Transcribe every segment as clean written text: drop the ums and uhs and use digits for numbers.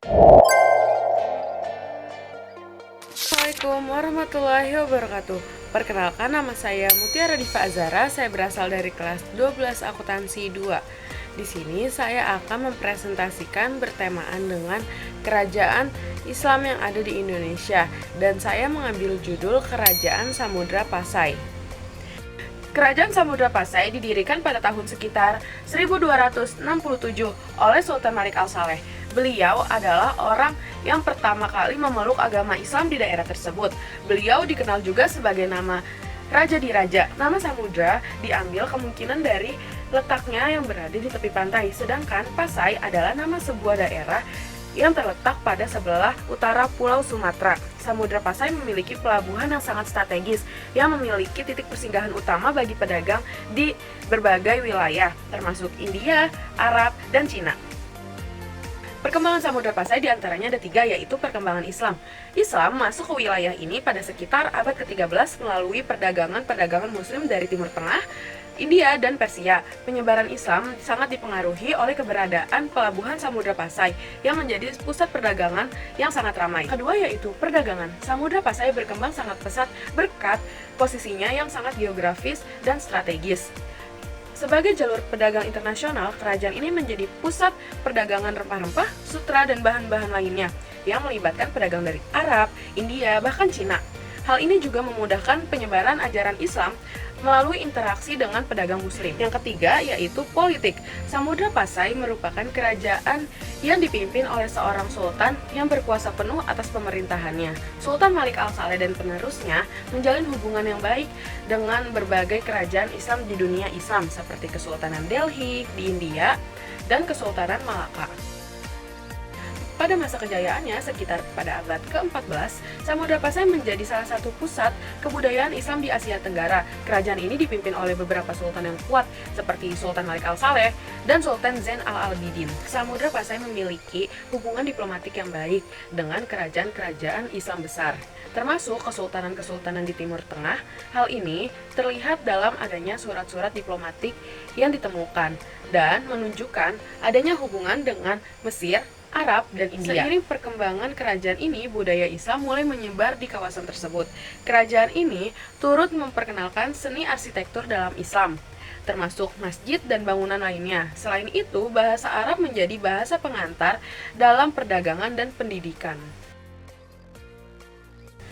Assalamualaikum warahmatullahi wabarakatuh. Perkenalkan, nama saya Mutiara Diva Azara. Saya berasal dari kelas 12 akuntansi 2. Di sini saya akan mempresentasikan bertemaan dengan kerajaan Islam yang ada di Indonesia, dan saya mengambil judul Kerajaan Samudra Pasai. Kerajaan Samudra Pasai didirikan pada tahun sekitar 1267 oleh Sultan Malik Al-Saleh. Beliau adalah orang yang pertama kali memeluk agama Islam di daerah tersebut. Beliau dikenal juga sebagai nama Raja di Raja. Nama Samudra diambil kemungkinan dari letaknya yang berada di tepi pantai, sedangkan Pasai adalah nama sebuah daerah yang terletak pada sebelah utara Pulau Sumatera. Samudra Pasai memiliki pelabuhan yang sangat strategis yang memiliki titik persinggahan utama bagi pedagang di berbagai wilayah, termasuk India, Arab, dan Cina. Perkembangan Samudra Pasai diantaranya ada 3, yaitu perkembangan Islam. Islam masuk ke wilayah ini pada sekitar abad ke-13 melalui perdagangan Muslim dari Timur Tengah, India, dan Persia. Penyebaran Islam sangat dipengaruhi oleh keberadaan pelabuhan Samudra Pasai yang menjadi pusat perdagangan yang sangat ramai. Kedua yaitu perdagangan. Samudra Pasai berkembang sangat pesat berkat posisinya yang sangat geografis dan strategis. Sebagai jalur pedagang internasional, kerajaan ini menjadi pusat perdagangan rempah-rempah, sutra, dan bahan-bahan lainnya yang melibatkan pedagang dari Arab, India, bahkan Cina. Hal ini juga memudahkan penyebaran ajaran Islam melalui interaksi dengan pedagang muslim. Yang ketiga yaitu politik. Samudra Pasai merupakan kerajaan yang dipimpin oleh seorang sultan yang berkuasa penuh atas pemerintahannya. Sultan Malik Al-Saleh dan penerusnya menjalin hubungan yang baik dengan berbagai kerajaan Islam di dunia Islam seperti Kesultanan Delhi di India dan Kesultanan Malaka. Pada masa kejayaannya, sekitar pada abad ke-14, Samudra Pasai menjadi salah satu pusat kebudayaan Islam di Asia Tenggara. Kerajaan ini dipimpin oleh beberapa sultan yang kuat, seperti Sultan Malik Al-Saleh dan Sultan Zain Al-Abidin. Samudra Pasai memiliki hubungan diplomatik yang baik dengan kerajaan-kerajaan Islam besar, termasuk kesultanan-kesultanan di Timur Tengah. Hal ini terlihat dalam adanya surat-surat diplomatik yang ditemukan dan menunjukkan adanya hubungan dengan Mesir, Arab, dan India. Seiring perkembangan kerajaan ini, budaya Islam mulai menyebar di kawasan tersebut. Kerajaan ini turut memperkenalkan seni arsitektur dalam Islam, termasuk masjid dan bangunan lainnya. Selain itu, bahasa Arab menjadi bahasa pengantar dalam perdagangan dan pendidikan.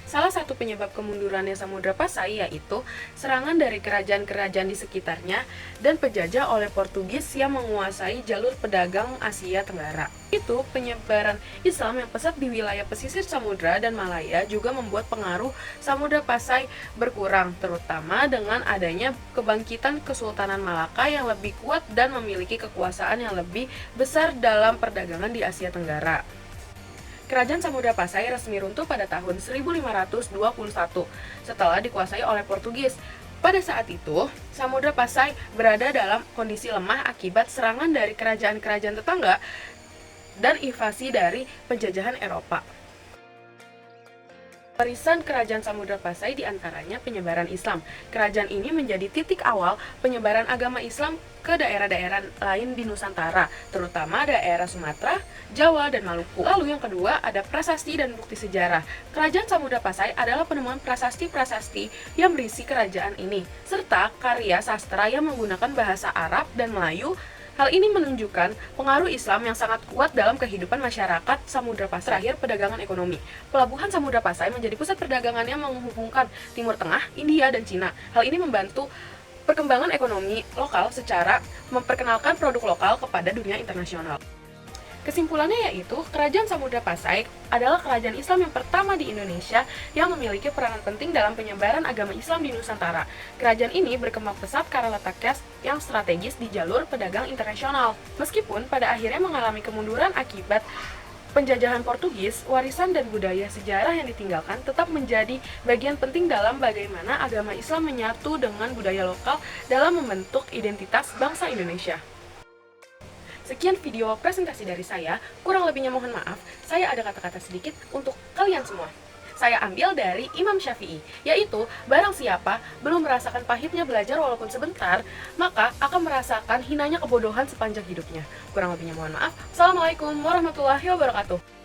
Salah satu penyebab kemundurannya Samudra Pasai yaitu serangan dari kerajaan-kerajaan di sekitarnya dan penjajah oleh Portugis yang menguasai jalur pedagang Asia Tenggara. Itu penyebaran Islam yang pesat di wilayah pesisir Samudra dan Malaya juga membuat pengaruh Samudra Pasai berkurang, terutama dengan adanya kebangkitan Kesultanan Malaka yang lebih kuat dan memiliki kekuasaan yang lebih besar dalam perdagangan di Asia Tenggara. Kerajaan Samudra Pasai resmi runtuh pada tahun 1521 setelah dikuasai oleh Portugis. Pada saat itu, Samudra Pasai berada dalam kondisi lemah akibat serangan dari kerajaan-kerajaan tetangga dan invasi dari penjajahan Eropa. Warisan Kerajaan Samudra Pasai diantaranya penyebaran Islam. Kerajaan ini menjadi titik awal penyebaran agama Islam ke daerah-daerah lain di Nusantara, terutama daerah Sumatera, Jawa, dan Maluku. Lalu yang kedua ada prasasti dan bukti sejarah. Kerajaan Samudra Pasai adalah penemuan prasasti-prasasti yang berisi kerajaan ini, serta karya sastra yang menggunakan bahasa Arab dan Melayu. Hal ini menunjukkan pengaruh Islam yang sangat kuat dalam kehidupan masyarakat Samudra Pasai. Terakhir, perdagangan ekonomi. Pelabuhan Samudra Pasai menjadi pusat perdagangan yang menghubungkan Timur Tengah, India, dan Cina. Hal ini membantu perkembangan ekonomi lokal secara memperkenalkan produk lokal kepada dunia internasional. Kesimpulannya yaitu, Kerajaan Samudra Pasai adalah kerajaan Islam yang pertama di Indonesia yang memiliki peranan penting dalam penyebaran agama Islam di Nusantara. Kerajaan ini berkembang pesat karena letaknya yang strategis di jalur pedagang internasional. Meskipun pada akhirnya mengalami kemunduran akibat penjajahan Portugis, warisan dan budaya sejarah yang ditinggalkan tetap menjadi bagian penting dalam bagaimana agama Islam menyatu dengan budaya lokal dalam membentuk identitas bangsa Indonesia. Sekian video presentasi dari saya, kurang lebihnya mohon maaf. Saya ada kata-kata sedikit untuk kalian semua. Saya ambil dari Imam Syafi'i, yaitu barang siapa belum merasakan pahitnya belajar walaupun sebentar, maka akan merasakan hinanya kebodohan sepanjang hidupnya. Kurang lebihnya mohon maaf. Assalamualaikum warahmatullahi wabarakatuh.